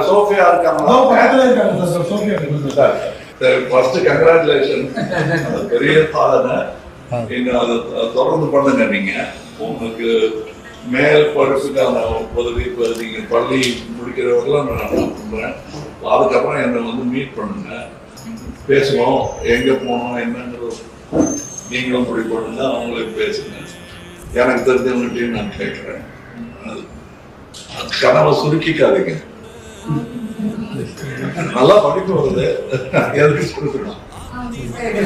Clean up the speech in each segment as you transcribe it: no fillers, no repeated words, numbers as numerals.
Sofia இருக்காங்க sir. First congratulation, பெரிய சாதனை. இன்னும் அதை தொடர்ந்து பண்ணுங்க. நீங்க உங்களுக்கு மேல் படிப்புக்கான உதவி நீங்க பள்ளி முடிக்கிறவர்களாம் நான் பண்றேன். அதுக்கப்புறம் என்னை வந்து மீட் பண்ணுங்க, பேசுவோம். எங்க போனோம் என்னங்கிறது நீங்களும் முடிவு பண்ணுங்க, அவங்களுக்கு பேசுங்க. எனக்கு தெரிஞ்சவங்ககிட்டையும் நான் கேட்கிறேன். கனவை சுருக்கிக்காதீங்க. நல்லா படிப்பு வருது, எதுக்கு சுருக்கணும்?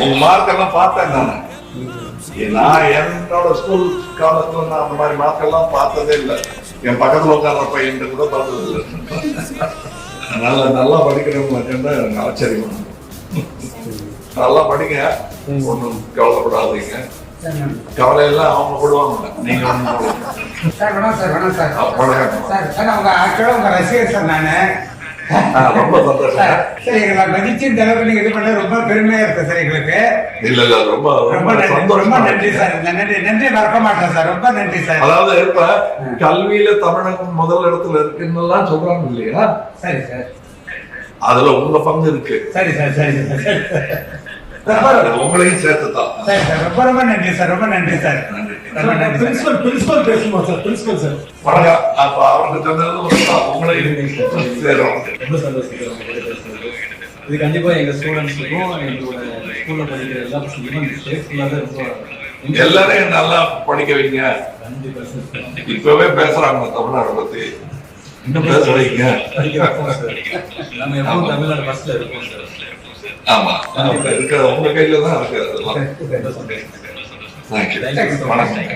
உங்க மார்க் எல்லாம் பார்த்தேன் நான் என்னோட ஸ்கூல் காலத்துல நான் அந்த மாதிரி மார்க் எல்லாம் பார்த்ததே இல்லை. என் பக்கத்துல உட்கார்ற பையன் கூட பார்த்தது இல்லை. அதனால நல்லா படிக்கிறவங்க எனக்கு ஆச்சரியம். நல்லா படிங்க, ஒன்றும் கவலைப்படாதீங்க. கவலையெல்லாம் அவங்க போடுவாங்க, நீங்க ரசிகர் சார். நானு ரொம்ப சந்தோஷம். சரி, எங்களை மதிச்சு இந்த அளவுக்கு நீங்க இது பண்ண ரொம்ப பெருமையா இருக்கு சார் எங்களுக்கு. இல்ல இல்ல, ரொம்ப ரொம்ப நன்றி சார். நன்றி மறக்க மாட்டேன் சார். ரொம்ப நன்றி சார். அதாவது இப்ப கல்வியில தமிழகம் முதல் இடத்துல இருக்குன்னு சொல்றாங்க இல்லையா? சரி சார், அதுல உங்க பங்கு இருக்கு. சரி சார், சரி சார், உங்களையும் சேர்த்துதான். சரி சார், ரொம்ப ரொம்ப நன்றி சார். ரொம்ப நன்றி சார். பிரின்சிபல் பேசுமா சார்? பிரின்சிபல் சார் வணக்கம். அப்ப அவருக்கு சொன்னது உங்களையும் சேரும். ரொம்ப சந்தோஷம். இது கண்டிப்பா எங்க ஸ்டூடெண்ட்ஸுக்கும் எங்களோட ஸ்கூல்ல படிக்கிற எல்லா பசங்களுக்கும் எல்லாரையும் நல்லா படிக்க வைங்க. இப்பவே பேசுறாங்க தமிழ்நாடு பத்தி, இன்னும் பேச வைங்க. நம்ம எப்பவும் தமிழ்நாடு பஸ்ல இருக்கோம் சார். ஆமா, இருக்க உங்க கையில தான் இருக்கு. அதெல்லாம் தேங்க்யூ. வணக்கம்.